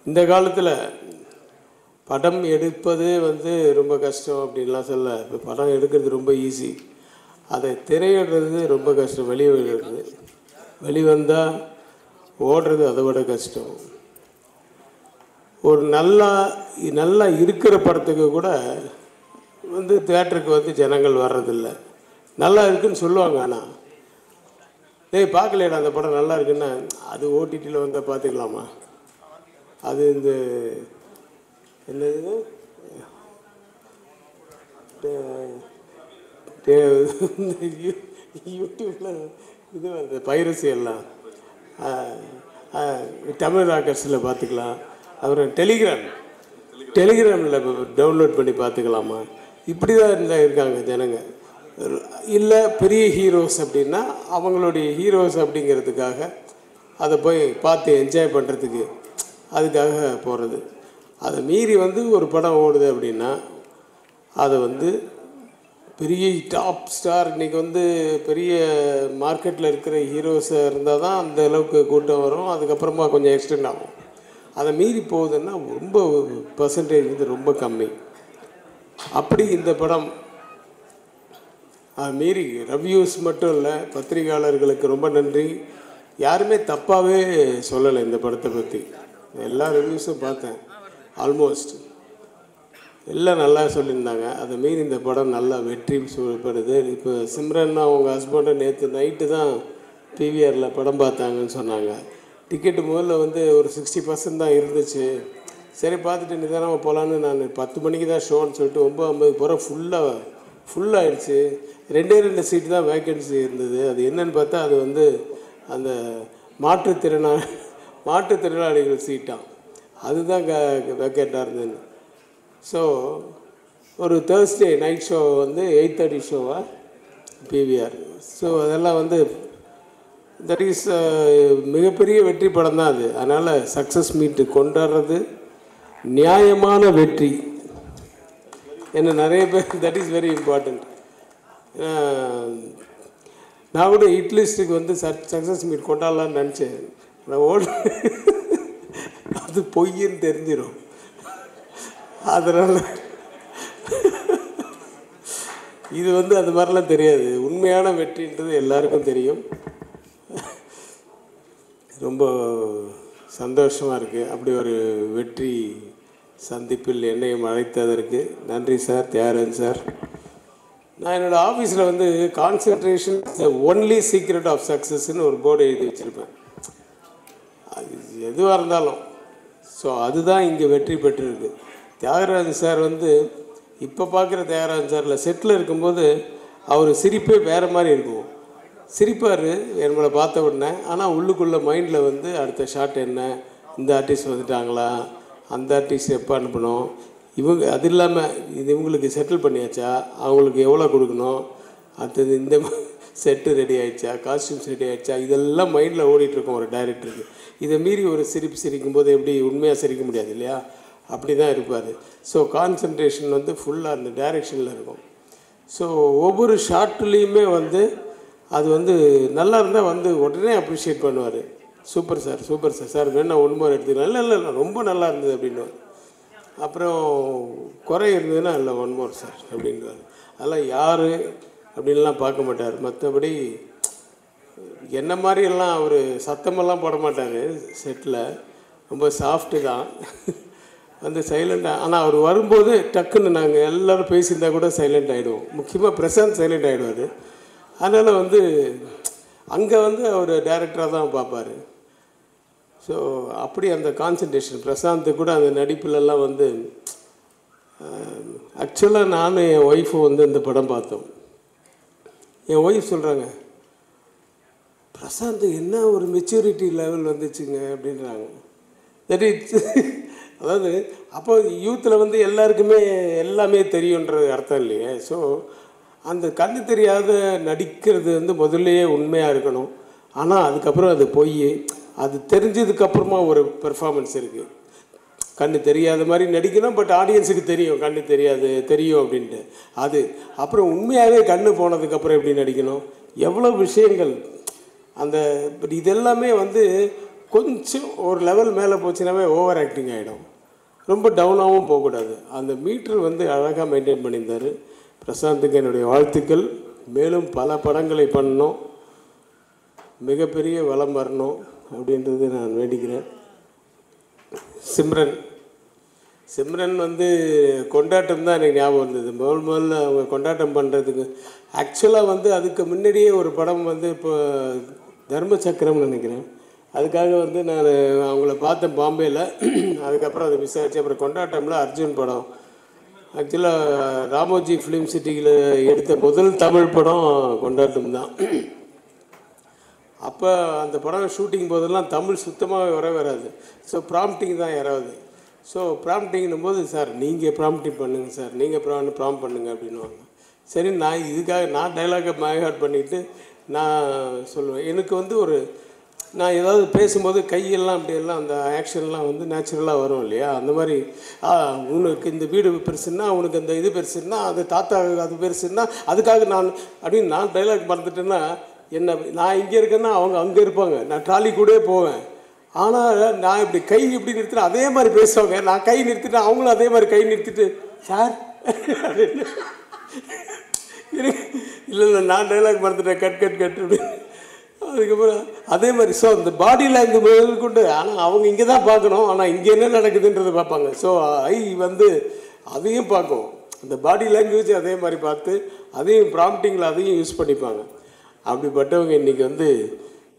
இந்த காலத்தில் படம் எடுப்பது வந்து ரொம்ப கஷ்டம் அப்படின்லாம் சொல்ல. இப்போ படம் எடுக்கிறது ரொம்ப ஈஸி, அதை திரையிடுறது ரொம்ப கஷ்டம். வெளியிடுறது வெளிவந்தால் ஓடுறது அதை விட கஷ்டம். ஒரு நல்லா இருக்கிற படத்துக்கு கூட வந்து தியேட்டருக்கு வந்து ஜனங்கள் வர்றதில்லை. நல்லா இருக்குன்னு சொல்லுவாங்க, ஆனால் டேய் பார்க்கலையடா அந்த படம் நல்லா இருக்குன்னா அது ஓடிடியில் வந்தால் பார்த்துக்கலாமா. அது இந்த என்னது யூடியூப்பில் இது வருது பைரசி எல்லாம், தமிழ் ராக்கர்ஸில் பார்த்துக்கலாம். அப்புறம் டெலிகிராமில் டவுன்லோட் பண்ணி பார்த்துக்கலாமா. இப்படி தான் இருக்காங்க ஜனங்க. இல்லை பெரிய ஹீரோஸ் அப்படின்னா அவங்களுடைய ஹீரோஸ் அப்படிங்கிறதுக்காக அதை போய் பார்த்து என்ஜாய் பண்ணுறதுக்கு அதுக்காக போகிறது. அதை மீறி வந்து ஒரு படம் ஓடுது அப்படின்னா அதை வந்து பெரிய டாப் ஸ்டார் இன்றைக்கி வந்து பெரிய மார்க்கெட்டில் இருக்கிற ஹீரோஸாக இருந்தால் தான் அந்த அளவுக்கு கூட்டம் வரும். அதுக்கப்புறமா கொஞ்சம் எக்ஸ்டெண்ட் ஆகும். அதை மீறி போகுதுன்னா ரொம்ப பர்சன்டேஜ் வந்து ரொம்ப கம்மி. அப்படி இந்த படம் அது மீறி ரிவ்யூஸ் மட்டும் இல்லை, பத்திரிகையாளர்களுக்கு ரொம்ப நன்றி. யாருமே தப்பாகவே சொல்லலை இந்த படத்தை பற்றி. எல்லா ரிவ்யூஸும் பார்த்தேன், ஆல்மோஸ்ட் எல்லாம் நல்லா சொல்லியிருந்தாங்க. அதை மீறி இந்த படம் நல்லா வெற்றி சொல்லப்படுது. இப்போ சிம்ரன் அவங்க ஹஸ்பண்டை நேற்று நைட்டு தான் பிவிஆரில் படம் பார்த்தாங்கன்னு சொன்னாங்க. டிக்கெட்டு முதல்ல வந்து ஒரு 60% தான் இருந்துச்சு. சரி பார்த்துட்டு நிதானமாக போகலான்னு நான் 10 மணிக்கு தான் ஷோன்னு சொல்லிட்டு 9:50 போகிற ஃபுல்லாகிடுச்சு. 2 சீட்டு தான் வேக்கன்சி இருந்தது. அது என்னன்னு பார்த்தா அது வந்து அந்த மாற்றுத்திறனாளிகள் சீட்டாக அதுதான் வேக்கேட்டாக இருந்தது. ஸோ ஒரு தேர்ஸ்டே நைட் ஷோ வந்து 8:30 ஷோவா பிவிஆர். ஸோ அதெல்லாம் வந்து தட் இஸ் மிகப்பெரிய வெற்றி படம் தான் அது. அதனால் சக்ஸஸ் மீட்டு கொண்டாடுறது நியாயமான வெற்றி. என்ன நிறைய பேர் தட் இஸ் வெரி இம்பார்ட்டண்ட். நான் கூட இட்லிஸ்ட்டுக்கு வந்து சக்ஸஸ் மீட் கொண்டாடலான்னு நினச்சேன். நான் அது பொய்ன்னு தெரிஞ்சிடும். அதனால் இது வந்து அது மாதிரிலாம் தெரியாது. உண்மையான வெற்றின்றது எல்லாருக்கும் தெரியும். ரொம்ப சந்தோஷமாக இருக்குது. அப்படி ஒரு வெற்றி சந்திப்பில் என்னையும் அழைத்ததற்கு நன்றி சார், தியாகராஜன் சார். நான் என்னோடய ஆஃபீஸில் வந்து concentration the only secret of சக்ஸஸ்ன்னு ஒரு போர்டு எழுதி வச்சுருப்பேன். அது எதுவாக இருந்தாலும். ஸோ அதுதான் இங்கே வெற்றி பெற்றிருக்கு. தியாகராஜன் சார் வந்து இப்போ பார்க்குற தியாகராஜன் சாரில் செட்டில் இருக்கும்போது அவர் சிரிப்பே வேறு மாதிரி இருக்கும். சிரிப்பார் நம்மளை பார்த்த உடனே. ஆனால் உள்ளுக்குள்ளே மைண்டில் வந்து அடுத்த ஷாட் என்ன, இந்த ஆர்டிஸ்ட் வந்துட்டாங்களா, அந்த ஆர்டிஸ்ட் எப்போ அனுப்பணும், அது இல்லாமல் இது இவங்களுக்கு செட்டில் பண்ணியாச்சா, அவங்களுக்கு எவ்வளோ கொடுக்கணும், அடுத்தது இந்த செட்டு ரெடி ஆகிடுச்சா, காஸ்டியூம்ஸ் ரெடி ஆகிடுச்சா, இதெல்லாம் மைண்டில் ஓடிட்டுருக்கோம் ஒரு டைரக்டருக்கு. இதை மீறி ஒரு சிரிக்கும்போது எப்படி உண்மையாக சிரிக்க முடியாது இல்லையா, அப்படி தான் இருப்பார். ஸோ கான்சன்ட்ரேஷன் வந்து ஃபுல்லாக அந்த டைரெக்ஷனில் இருக்கும். ஸோ ஒவ்வொரு ஷார்ட்லேயுமே வந்து அது வந்து நல்லா இருந்தால் வந்து உடனே அப்ரிஷியேட் பண்ணுவார். Super sir, super sir, sir வேணா ஒன்று மாதிரி எடுத்துக்கலாம், இல்லை ரொம்ப நல்லா இருந்தது அப்படின்னு. அப்புறம் குறை இருந்ததுன்னா இல்லை ஒன் மோர் சார் அப்படின்வார். அதெல்லாம் யார் அப்படின்லாம் பார்க்க மாட்டார். மற்றபடி என்ன மாதிரியெல்லாம் அவர் சத்தமெல்லாம் போட மாட்டார் செட்டில். ரொம்ப சாஃப்ட்டு தான், வந்து சைலண்டாக. ஆனால் அவர் வரும்போது டக்குன்னு நாங்கள் எல்லோரும் பேசியிருந்தால் கூட சைலண்ட் ஆகிடுவோம். முக்கியமாக பிரசாந்த் சைலண்ட் ஆகிடுவார். அதனால் வந்து அங்கே வந்து அவர் டைரக்டராக தான் பார்ப்பார். ஸோ அப்படி அந்த கான்சன்ட்ரேஷன் பிரசாந்த் கூட அந்த நடிப்புலலாம் வந்து ஆக்சுவலாக நானும் என் ஒய்ஃபு வந்து இந்த படம் பார்த்தோம். என் ஒய்ஃப் சொல்கிறாங்க, பிரசாந்த் என்ன ஒரு மெச்சூரிட்டி லெவல் வந்துச்சுங்க அப்படின்றாங்க. தட் இஸ் அதாவது அப்போ யூத்தில் வந்து எல்லாருக்குமே எல்லாமே தெரியுன்றது அர்த்தம் இல்லையே. ஸோ அந்த கண்ணு தெரியாத நடிக்கிறது வந்து முதல்லையே உண்மையாக இருக்கணும். ஆனால் அதுக்கப்புறம் அது போய் அது தெரிஞ்சதுக்கப்புறமா ஒரு பெர்ஃபார்மன்ஸ் இருக்குது. கண்ணு தெரியாத மாதிரி நடிக்கணும், பட் ஆடியன்ஸுக்கு தெரியும் கண்ணு தெரியும் அப்படின்ட்டு. அது அப்புறம் உண்மையாகவே கண்ணு போனதுக்கப்புறம் எப்படி நடிக்கணும், எவ்வளோ விஷயங்கள் அந்த. பட் இதெல்லாமே வந்து கொஞ்சம் ஒரு லெவல் மேலே போச்சுனாவே ஓவர் ஆக்டிங் ஆகிடும். ரொம்ப டவுனாகவும் போகக்கூடாது. அந்த மீட்ரு வந்து அழகாக மெயின்டைன் பண்ணியிருந்தார். பிரசாந்துக்கு என்னுடைய வாழ்த்துக்கள். மேலும் பல படங்களை பண்ணணும், மிகப்பெரிய வளம் வரணும் அப்படின்றது நான் வேண்டிக்கிறேன். சிம்ரன் வந்து கொண்டாட்டம் தான் எனக்கு ஞாபகம் வந்தது. முதல்ல அவங்க கொண்டாட்டம் பண்ணுறதுக்கு ஆக்சுவலாக வந்து அதுக்கு முன்னாடியே ஒரு படம் வந்து இப்போ தர்ம சக்கரம்னு நினைக்கிறேன், அதுக்காக வந்து நான் அவங்கள பார்த்தேன் பாம்பேயில். அதுக்கப்புறம் அதை மிஸ் ஆகிடுச்சு. அப்புறம் கொண்டாட்டமில் அர்ஜுன் படம், ஆக்சுவலாக ராமோஜி ஃபிலிம் சிட்டியில் எடுத்த முதல் தமிழ் படம் கொண்டாட்டம் தான். அப்போ அந்த படம் ஷூட்டிங் போதெல்லாம் தமிழ் சுத்தமாக வராது. ஸோ ப்ராம்ப்டிங் தான் யாராவது. ஸோ ப்ராம்ப்டிங்கும் போது, சார் நீங்கள் ப்ராம்ப்டிங் பண்ணுங்கள் சார், நீங்கள் ப்ராம்ப்ட் பண்ணுங்கள் அப்படின்வாங்க. சரி, நான் இதுக்காக நான் டைலாகை மைஹார்ட் பண்ணிவிட்டு நான் சொல்லுவேன். எனக்கு வந்து நான் ஏதாவது பேசும்போது கையெல்லாம் அப்படியெல்லாம் அந்த ஆக்ஷன்லாம் வந்து நேச்சுரலாக வரும் இல்லையா, அந்த மாதிரி உனக்கு இந்த வீடு பெருசுன்னா, உனக்கு அந்த இது பெருசுன்னா, அது தாத்தா அது பெருசுன்னா, அதுக்காக நான் அப்படின்னு நான் டைலாக் மறந்துட்டேன்னா நான் இங்கே இருக்கேன்னா அவங்க அங்கே இருப்பாங்க, நான் ட்ராலி கூட போவேன். ஆனால் நான் இப்படி கை இப்படி நிறுத்தினா அதே மாதிரி பேசுவாங்க, நான் கை நிறுத்திட்டேன் அவங்களும் அதே மாதிரி கை நிறுத்திட்டு சார் இல்லை நான் டைலாக் மறந்துட்டேன் கட் அப்படின்னு. அதுக்கப்புறம் அதே மாதிரி ஸோ அந்த பாடி லாங்குவேஜ் கொண்டு, ஆனால் அவங்க இங்கே தான் பார்க்கணும், ஆனால் இங்கே என்ன நடக்குதுன்றதை பார்ப்பாங்க. ஸோ ஐ வந்து அதையும் பார்க்கும், அந்த பாடி லாங்குவேஜ் அதே மாதிரி பார்த்து அதையும் ப்ராம்ப்டிங்கில் அதையும் யூஸ் பண்ணிப்பாங்க. அப்படிப்பட்டவங்க இன்றைக்கி வந்து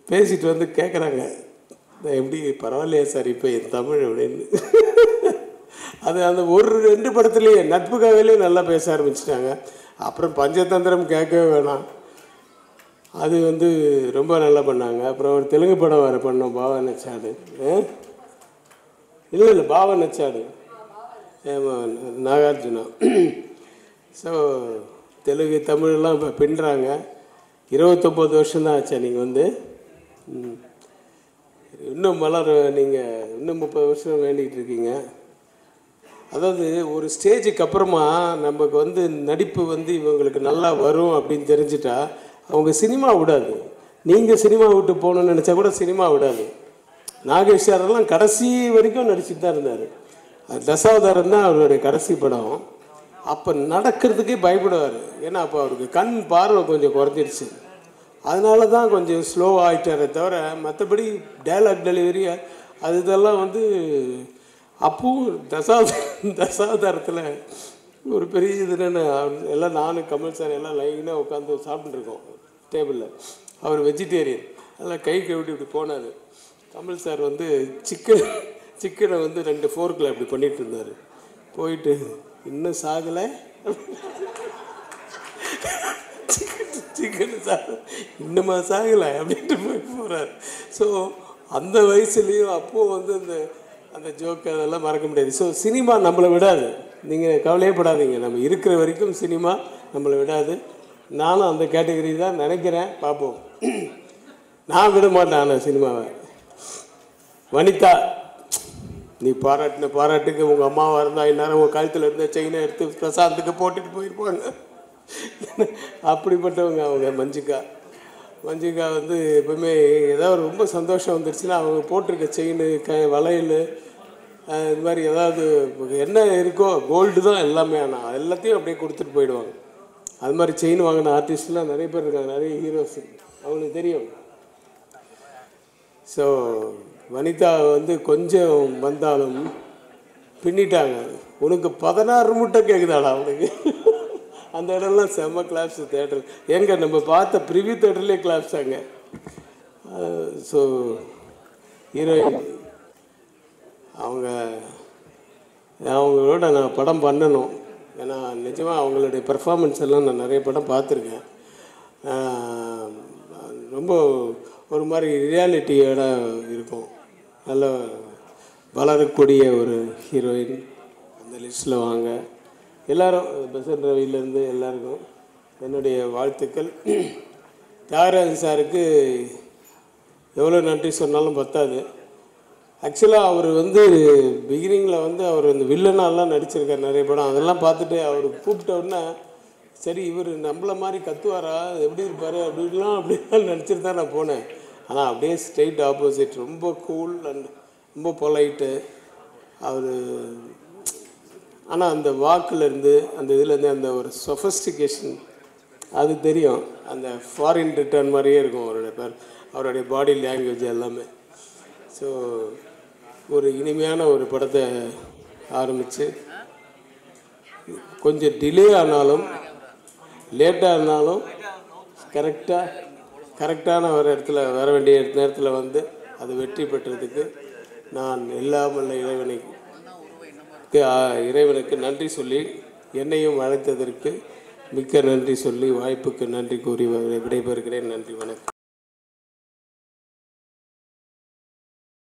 பேசிட்டு வந்து கேட்குறாங்க, எப்படி பரவாயில்லையா சார் இப்போ என் தமிழ் அப்படின்னு. அது அந்த ஒரு 2 படத்துலேயே நட்புக்காகவே நல்லா பேச ஆரம்பிச்சிட்டாங்க. அப்புறம் பஞ்சதந்திரம் கேட்கவே வேணாம், அது வந்து ரொம்ப நல்லா பண்ணாங்க. அப்புறம் ஒரு தெலுங்கு படம் வேறு பண்ணோம், பாவா நச்சாடு. இல்லை பாவா நச்சாடு, நாகார்ஜுனா. ஸோ தெலுங்கு தமிழெல்லாம் இப்போ பின்னுறாங்க. 29 வருஷம்தான் ஆச்சா நீங்கள் வந்து? இன்னும் மலர், நீங்கள் இன்னும் 30 வருஷம் வேண்டிகிட்டு இருக்கீங்க. அதாவது ஒரு ஸ்டேஜுக்கு அப்புறமா நமக்கு வந்து நடிப்பு வந்து இவங்களுக்கு நல்லா வரும் அப்படின்னு தெரிஞ்சிட்டா அவங்க சினிமா விடாது. நீங்கள் சினிமா விட்டு போகணுன்னு நினச்சா கூட சினிமா விடாது. நாகேஷ் சாரெல்லாம் கடைசி வரைக்கும் நடிச்சுட்டு தான் இருந்தார். தசாவதாரம் தான் அவருடைய கடைசி படம். அப்போ நடக்கிறதுக்கே பயப்படுவார், ஏன்னா அப்போ அவருக்கு கண் பார்வை கொஞ்சம் குறைஞ்சிருச்சு. அதனால தான் கொஞ்சம் ஸ்லோ ஆகிட்டாரே தவிர மற்றபடி டைலாக் டெலிவரி அது இதெல்லாம் வந்து அப்பவும் தசாவதாரத்தில் ஒரு பெரிய இது என்னென்னு, எல்லாம் நானும் கமல் சார் எல்லாம் லைனாக உட்காந்து சாப்பிட்டுருக்கோம் டேபிளில். அவர் வெஜிடேரியன், அதெல்லாம் கை கழுவிட்டு இப்படி போனார். கமல் சார் வந்து சிக்கனை வந்து 2 ஃபோர்க்கில் அப்படி பண்ணிகிட்டு இருந்தார். போயிட்டு இன்னும் சாகலை சிக்கன் இன்னுமா சாகலை அப்படின்ட்டு போகிறார். ஸோ அந்த வயசுலேயும் அப்போது வந்து அந்த ஜோக்கு அதெல்லாம் மறக்க முடியாது. ஸோ சினிமா நம்மளை விடாது, நீங்கள் கவலையே படாதீங்க, நம்ம இருக்கிற வரைக்கும் சினிமா நம்மளை விடாது. நானும் அந்த கேட்டகரி தான் நினைக்கிறேன், பார்ப்போம். நான் விட மாட்டேன் ஆனால் சினிமாவை. வனிதா, நீ பாராட்டுக்கு உங்கள் அம்மாவாக இருந்தால் இந்நேரம் உங்கள் கழுத்தில் இருந்த செயினை எடுத்து பிரசாந்துக்கு போட்டுட்டு போயிருப்பாங்க. அப்படிப்பட்டவங்க அவங்க. மஞ்சிகா வந்து எப்பவுமே ஏதாவது ரொம்ப சந்தோஷம் வந்துடுச்சுன்னா அவங்க போட்டிருக்க செயின் வளையல் இது மாதிரி ஏதாவது என்ன இருக்கோ கோல்டு தான் எல்லாமே, ஆனால் எல்லாத்தையும் அப்படியே கொடுத்துட்டு போயிடுவாங்க. அது மாதிரி செயின் வாங்கின ஆர்டிஸ்ட்லாம் நிறைய பேர் இருக்காங்க, நிறைய ஹீரோஸ், அவங்களுக்கு தெரியும். ஸோ வனிதா வந்து கொஞ்சம் வந்தாலும் பின்னிட்டாங்க. உனக்கு 16 மூட்டை கேட்குதாடா அவனுக்கு. அந்த இடம்லாம் செம்ம கிளாப்ஸ் தேட்டர். எங்கே நம்ம பார்த்த ப்ரிவியூ தேட்டர்லேயே கிளாப்ஸ் அங்கே. ஸோ ஹீரோயின் அவங்களோட நான் படம் பண்ணணும், ஏன்னா நிஜமாக அவங்களுடைய பெர்ஃபார்மன்ஸ் எல்லாம் நான் நிறைய படம் பார்த்துருக்கேன். ரொம்ப ஒரு மாதிரி ரியாலிட்டியோட இருக்கும், நல்ல வளரக்கூடிய ஒரு ஹீரோயின். அந்த லிஸ்ட்டில் வாங்க எல்லோரும், பெசன்ட் ரவியிலேருந்து எல்லாருக்கும் என்னுடைய வாழ்த்துக்கள். தியாகராஜன் சாருக்கு எவ்வளோ நன்றி சொன்னாலும் பத்தாது. ஆக்சுவலாக அவர் வந்து பிகினிங்கில் வந்து அவர் இந்த வில்லனாலாம் நடிச்சிருக்கார் நிறைய படம். அதெல்லாம் பார்த்துட்டு அவர் கூப்பிட்டோன்னா சரி இவர் நம்மள மாதிரி கத்துவாரா, எப்படி இருப்பார் அப்படின்லாம் நடிச்சிட்டு தான் நான் போனேன். ஆனால் அப்படியே ஸ்ட்ரெயிட் ஆப்போசிட், ரொம்ப கூல் அண்ட் ரொம்ப பொலைட்டு அவர். ஆனால் அந்த வாக்குலேருந்து அந்த இதுலேருந்து அந்த ஒரு சொஃபஸ்டிகேஷன் அது தெரியும். அந்த ஃபாரின் ரிட்டர்ன் மாதிரியே இருக்கும் அவருடைய பாடி லாங்குவேஜ் எல்லாமே. ஸோ ஒரு இனிமையான ஒரு படத்தை ஆரம்பித்து கொஞ்சம் டிலே ஆனாலும் லேட்டாக இருந்தாலும் கரெக்டான ஒரு இடத்துல வர வேண்டிய நேரத்தில் வந்து அது வெற்றி பெற்றதுக்கு நான் எல்லாம் உள்ள இறைவனுக்கு நன்றி சொல்லி, என்னையும் அழைத்ததற்கு மிக்க நன்றி சொல்லி, வாய்ப்புக்கு நன்றி கூறி விடைபெறுகிறேன். நன்றி, வணக்கம்.